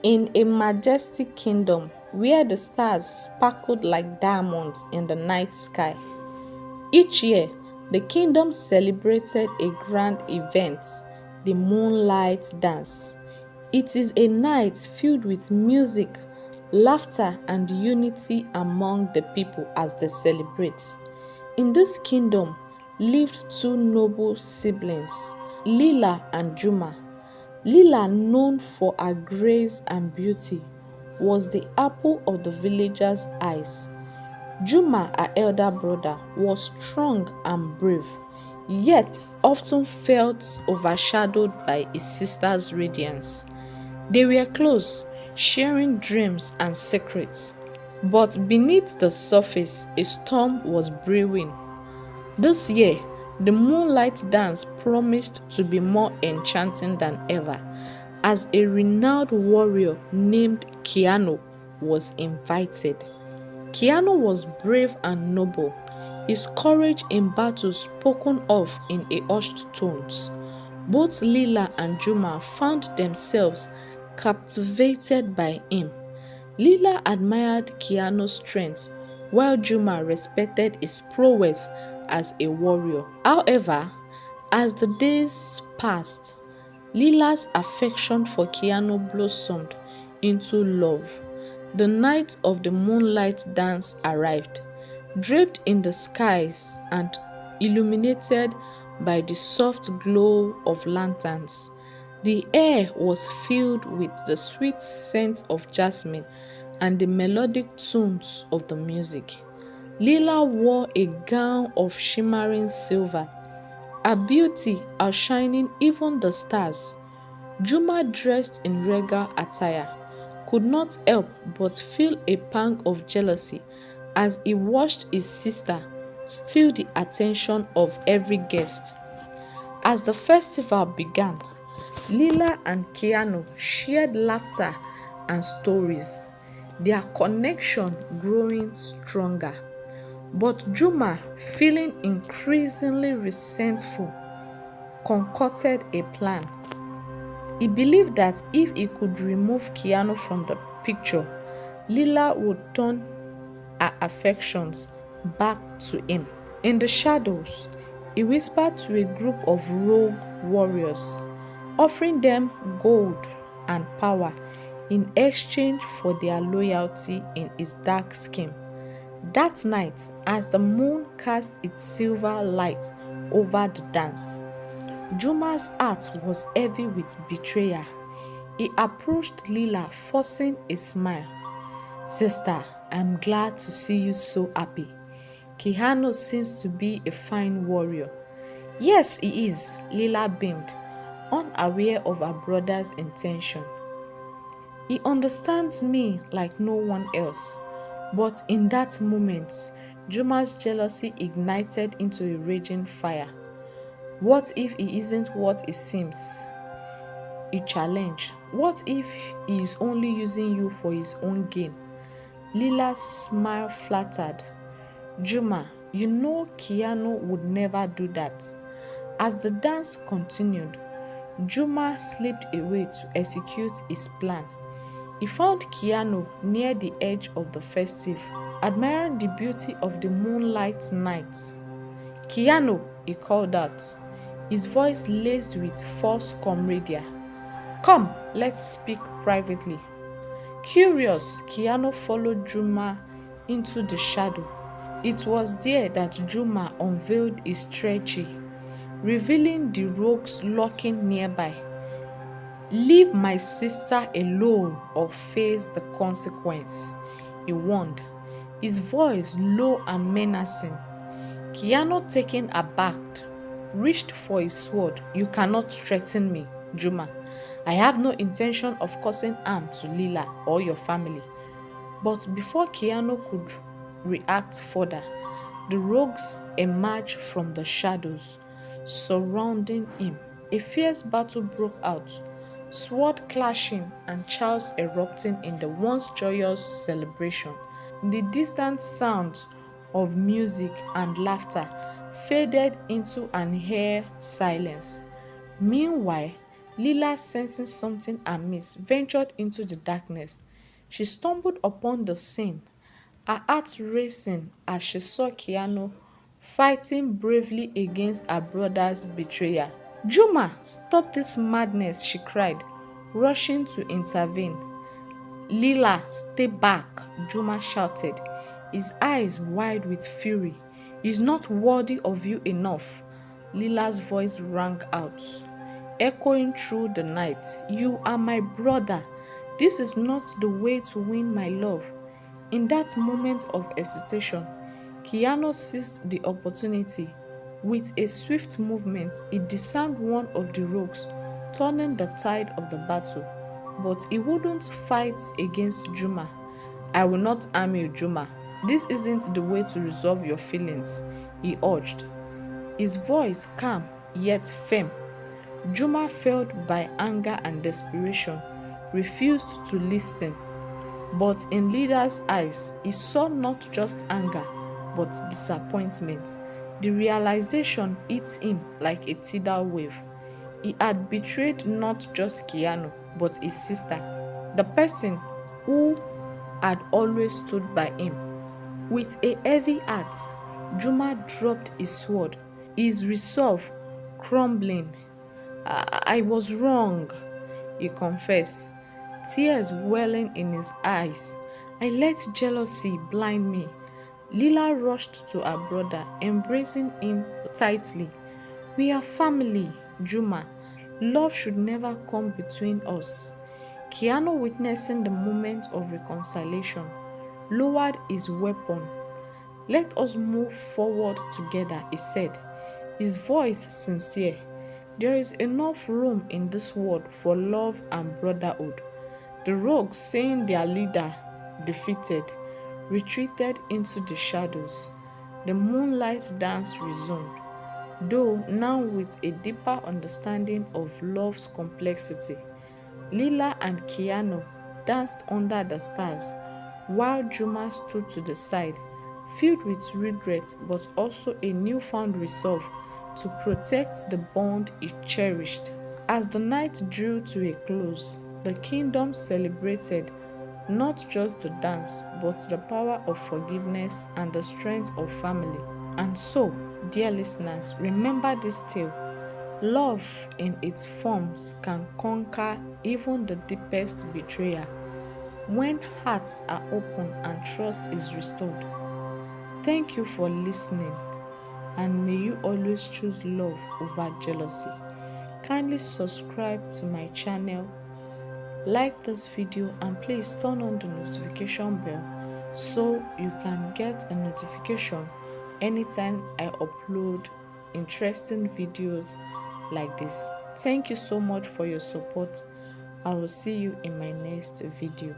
In a majestic kingdom where the stars sparkled like diamonds in the night sky, each year the kingdom celebrated a grand event, the Moonlight Dance. It is a night filled with music, laughter, and unity among the people as they celebrate. In this kingdom lived two noble siblings, Lila and Juma. Lila, known for her grace and beauty, was the apple of the villagers' eyes. Juma, her elder brother, was strong and brave, yet often felt overshadowed by his sister's radiance. They were close, sharing dreams and secrets, but beneath the surface, a storm was brewing. This year, the Moonlight Dance promised to be more enchanting than ever, as a renowned warrior named Keanu was invited. Keanu was brave and noble, his courage in battle spoken of in a hushed tones. Both Lila and Juma found themselves captivated by him. Lila admired Keanu's strength, while Juma respected his prowess as a warrior. However, as the days passed, Lila's affection for Keanu blossomed into love. The night of the Moonlight Dance arrived, draped in the skies and illuminated by the soft glow of lanterns. The air was filled with the sweet scent of jasmine and the melodic tunes of the music. Lila wore a gown of shimmering silver, her beauty outshining even the stars. Juma, dressed in regal attire, could not help but feel a pang of jealousy as he watched his sister steal the attention of every guest. As the festival began, Lila and Keanu shared laughter and stories, their connection growing stronger. But Juma, feeling increasingly resentful, concocted a plan. He believed that if he could remove Keanu from the picture, Lila would turn her affections back to him. In the shadows, he whispered to a group of rogue warriors, offering them gold and power in exchange for their loyalty in his dark scheme. That night, as the moon cast its silver light over the dance, Juma's heart was heavy with betrayal. He approached Lila, forcing a smile. "Sister, I'm glad to see you so happy. Keanu seems to be a fine warrior." "Yes, he is," Lila beamed, unaware of her brother's intention. "He understands me like no one else." But in that moment, Juma's jealousy ignited into a raging fire. "What if he isn't what he seems?" he challenged. "What if he is only using you for his own gain?" Lila's smile flattered. "Juma, you know Keanu would never do that." As the dance continued, Juma slipped away to execute his plan. He found Keanu near the edge of the festive, admiring the beauty of the moonlight night. "Keanu," he called out, his voice laced with false camaraderie. "Come, let's speak privately." Curious, Keanu followed Juma into the shadow. It was there that Juma unveiled his treachery, revealing the rogues lurking nearby. "Leave my sister alone or face the consequence," he warned, his voice low and menacing. Keanu, taken aback, reached for his sword. "You cannot threaten me, Juma. I have no intention of causing harm to Lila or your family." But before Keanu could react further, the rogues emerged from the shadows, surrounding him. A fierce battle broke out, sword clashing and shouts erupting in the once joyous celebration. The distant sounds of music and laughter faded into an air silence. Meanwhile, Lila, sensing something amiss, ventured into the darkness. She stumbled upon the scene, her heart racing as she saw Keanu fighting bravely against her brother's betrayer. Juma, stop this madness, she cried, rushing to intervene. Lila, stay back, Juma shouted, his eyes wide with fury. He's not worthy of you enough. Lila's voice rang out, echoing through the night. You are my brother. This is not the way to win my love. In that moment of hesitation, Keanu seized the opportunity. With a swift movement, he disarmed one of the rogues, turning the tide of the battle. But he wouldn't fight against Juma. I will not harm you, Juma. This isn't the way to resolve your feelings, he urged, his voice calm yet firm. Juma, filled by anger and desperation, refused to listen. But in Lila's eyes, he saw not just anger, but disappointment. The realization hit him like a tidal wave. He had betrayed not just Keanu, but his sister, the person who had always stood by him. With a heavy heart, Juma dropped his sword, his resolve crumbling. I was wrong, he confessed, tears welling in his eyes. I let jealousy blind me. Lila rushed to her brother, embracing him tightly. We are family, Juma. Love should never come between us. Keanu, witnessing the moment of reconciliation, lowered his weapon. Let us move forward together, he said, his voice sincere. There is enough room in this world for love and brotherhood. The rogues, seeing their leader defeated, retreated into the shadows. The moonlight dance resumed, though now with a deeper understanding of love's complexity. Lila and Keanu danced under the stars, while Juma stood to the side, filled with regret but also a newfound resolve to protect the bond he cherished. As the night drew to a close, the kingdom celebrated not just the dance, but the power of forgiveness and the strength of family. And so, dear listeners, remember this tale. Love in its forms can conquer even the deepest betrayal when hearts are open and trust is restored. Thank you for listening, and may you always choose love over jealousy. Kindly subscribe to my channel, like this video, and please turn on the notification bell so you can get a notification anytime I upload interesting videos like this. Thank you so much for your support. I will see you in my next video.